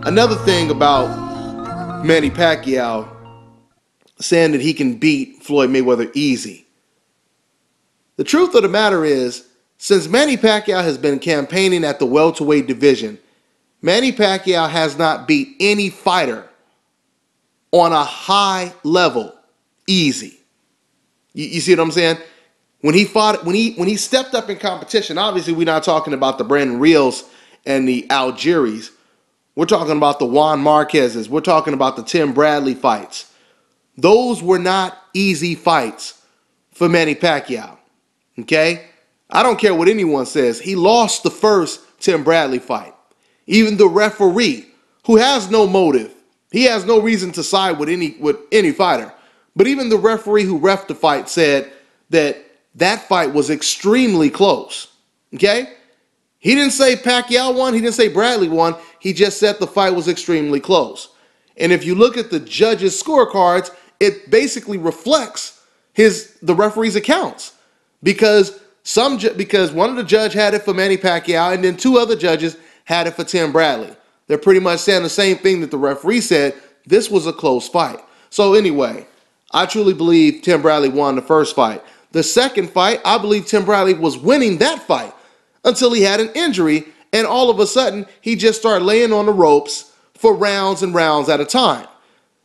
Another thing about Manny Pacquiao saying that he can beat Floyd Mayweather easy. The truth of the matter is, since Manny Pacquiao has been campaigning at the welterweight division, Manny Pacquiao has not beat any fighter on a high level easy. You see what I'm saying? When he stepped up in competition, obviously we're not talking about the Brandon Reels and the Algiers. We're talking about the Juan Marquezes. We're talking about the Tim Bradley fights. Those were not easy fights for Manny Pacquiao. Okay? I don't care what anyone says. He lost the first Tim Bradley fight. Even the referee, who has no motive, he has no reason to side with any fighter. But even the referee who reffed the fight said that fight was extremely close. Okay? He didn't say Pacquiao won. He didn't say Bradley won. He just said the fight was extremely close. And if you look at the judges' scorecards, it basically reflects the referee's accounts. Because one of the judges had it for Manny Pacquiao, and then two other judges had it for Tim Bradley. They're pretty much saying the same thing that the referee said. This was a close fight. So anyway, I truly believe Tim Bradley won the first fight. The second fight, I believe Tim Bradley was winning that fight until he had an injury, and all of a sudden he just started laying on the ropes for rounds and rounds at a time.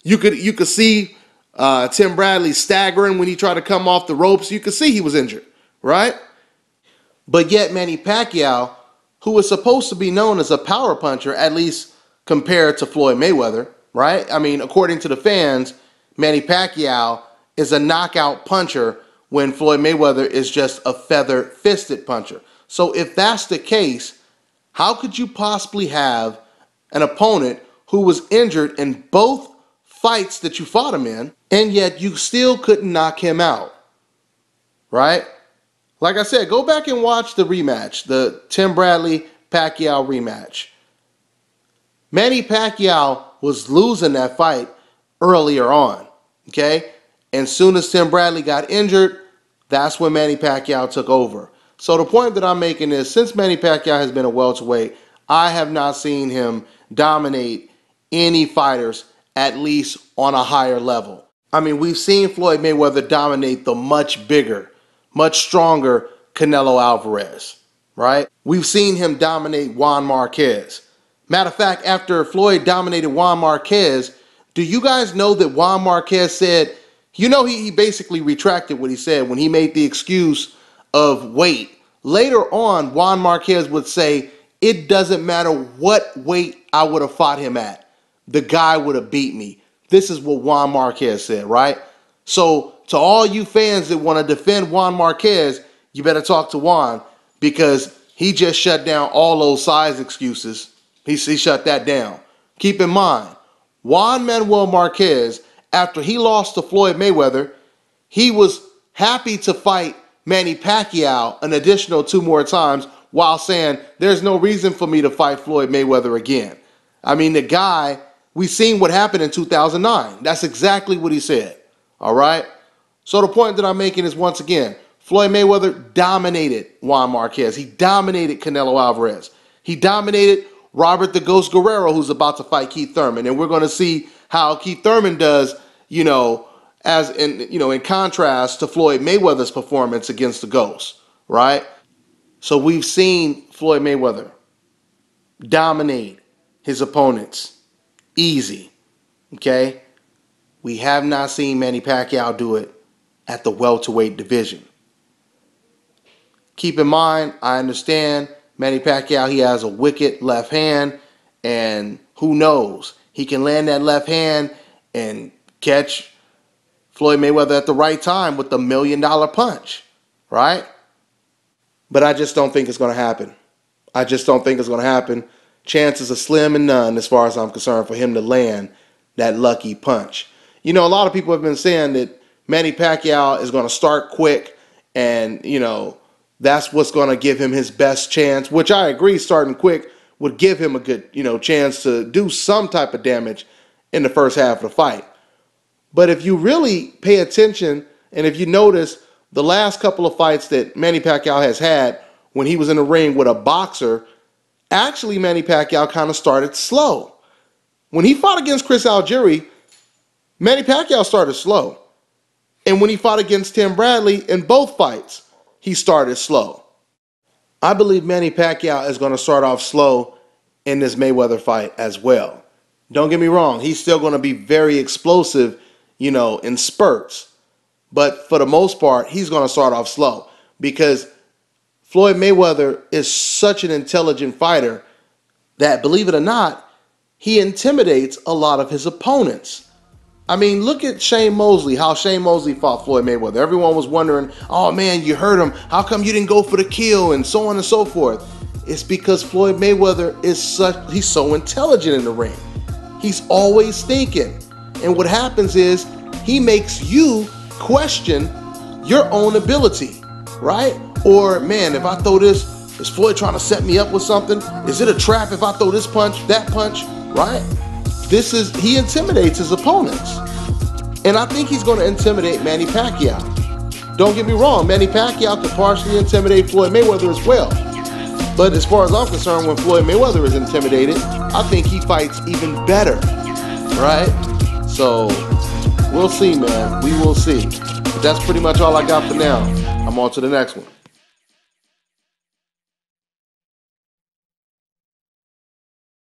You could see Tim Bradley staggering when he tried to come off the ropes. You could see he was injured, right? But yet Manny Pacquiao, who was supposed to be known as a power puncher, at least compared to Floyd Mayweather, right? I mean, according to the fans, Manny Pacquiao is a knockout puncher when Floyd Mayweather is just a feather-fisted puncher. So if that's the case, how could you possibly have an opponent who was injured in both fights that you fought him in, and yet you still couldn't knock him out, right? Like I said, go back and watch the rematch, the Tim Bradley-Pacquiao rematch. Manny Pacquiao was losing that fight earlier on, okay? And soon as Tim Bradley got injured, that's when Manny Pacquiao took over. So the point that I'm making is, since Manny Pacquiao has been a welterweight, I have not seen him dominate any fighters, at least on a higher level. I mean, we've seen Floyd Mayweather dominate the much bigger, much stronger Canelo Alvarez, right? We've seen him dominate Juan Marquez. Matter of fact, after Floyd dominated Juan Marquez, do you guys know that Juan Marquez said, he basically retracted what he said when he made the excuse of weight. Later on, Juan Marquez would say, it doesn't matter what weight I would have fought him at. The guy would have beat me. This is what Juan Marquez said, right? So to all you fans that want to defend Juan Marquez, you better talk to Juan, because he just shut down all those size excuses. He shut that down. Keep in mind, Juan Manuel Marquez, after he lost to Floyd Mayweather, he was happy to fight Manny Pacquiao an additional 2 more times, while saying there's no reason for me to fight Floyd Mayweather again. I mean, the guy, we seen what happened in 2009. That's exactly what he said. All right? So the point that I'm making is, once again, Floyd Mayweather dominated Juan Marquez. He dominated Canelo Alvarez. He dominated Robert the Ghost Guerrero, who's about to fight Keith Thurman. And we're going to see how Keith Thurman does, in contrast to Floyd Mayweather's performance against the Ghost, right? So we've seen Floyd Mayweather dominate his opponents easy, okay? We have not seen Manny Pacquiao do it at the welterweight division. Keep in mind, I understand Manny Pacquiao, he has a wicked left hand, and who knows, he can land that left hand and catch Floyd Mayweather at the right time with the $1 million punch, right? But I just don't think it's going to happen. I just don't think it's going to happen. Chances are slim and none, as far as I'm concerned, for him to land that lucky punch. A lot of people have been saying that Manny Pacquiao is going to start quick, and, that's what's going to give him his best chance, which I agree, starting quick would give him a good, chance to do some type of damage in the first half of the fight. But if you really pay attention, and if you notice the last couple of fights that Manny Pacquiao has had when he was in the ring with a boxer, actually Manny Pacquiao kind of started slow. When he fought against Chris Algieri, Manny Pacquiao started slow. And when he fought against Tim Bradley in both fights, he started slow. I believe Manny Pacquiao is going to start off slow in this Mayweather fight as well. Don't get me wrong, he's still going to be very explosive, in spurts. But for the most part, he's going to start off slow because Floyd Mayweather is such an intelligent fighter that, believe it or not, he intimidates a lot of his opponents. I mean, look at Shane Mosley, how Shane Mosley fought Floyd Mayweather. Everyone was wondering, oh man, you hurt him. How come you didn't go for the kill, and so on and so forth. It's because Floyd Mayweather he's so intelligent in the ring. He's always thinking. And what happens is he makes you question your own ability, right? Or, man, if I throw this, is Floyd trying to set me up with something? Is it a trap if I throw this punch, that punch, right? He intimidates his opponents. And I think he's going to intimidate Manny Pacquiao. Don't get me wrong, Manny Pacquiao could partially intimidate Floyd Mayweather as well. But as far as I'm concerned, when Floyd Mayweather is intimidated, I think he fights even better, right? So, we'll see, man. We will see. But that's pretty much all I got for now. I'm on to the next one.